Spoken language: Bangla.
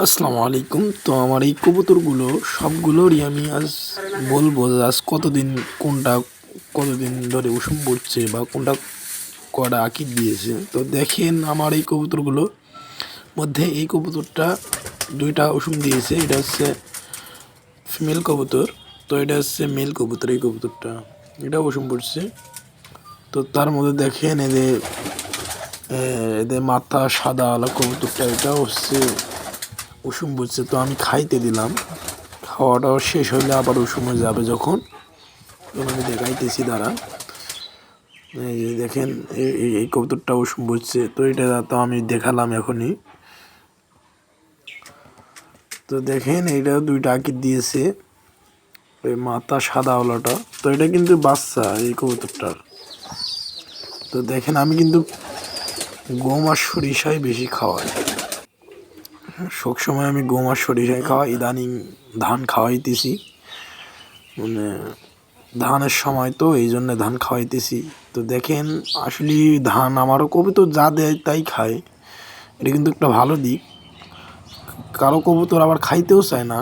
আসসালামু আলাইকুম। তো আমার এই কবুতরগুলো সবগুলোরই আমি আজ বলবো যে আজ কতদিন কোনটা কতদিন ধরে উষুম পড়ছে বা কোনটা কটা আঁকির দিয়েছে। তো দেখেন আমার এই কবুতরগুলোর মধ্যে এই কবুতরটা দুইটা উষুম দিয়েছে, এটা হচ্ছে ফিমেল কবুতর। তো এটা হচ্ছে মেল কবুতর, এই কবুতরটা এটা উষুম পড়ছে। তো তার মধ্যে দেখেন এদের মাথা সাদা আলা কবুতরটা এটা হচ্ছে উষুম পড়ছে। তো আমি খাইতে দিলাম, খাওয়াটাও শেষ হইলে আবার ওই সময় যাবে যখন আমি দেখাইতেছি দ্বারা। এই যে দেখেন এই কবুতরটা উষুম পড়ছে, তো এটা তো আমি দেখালাম এখনই। তো দেখেন এইটা দুইটা আঁকির দিয়েছে, ওই মাথা সাদা ওলাটা। তো এটা কিন্তু বাচ্চা এই কবুতরটার। তো দেখেন আমি কিন্তু গম আর সরিষাই বেশি খাওয়াই, সবসময় আমি গম আর সরিষাই খাওয়াই। ইদানিং ধান খাওয়াইতেছি, মানে ধানের সময় তো এই জন্য ধান খাওয়াইতেছি। তো দেখেন আসলে ধান আমারও কবুতর যা দেয় তাই খায়, এটা কিন্তু একটা ভালো দিক। কারো কবুতর আবার খাইতেও চায় না,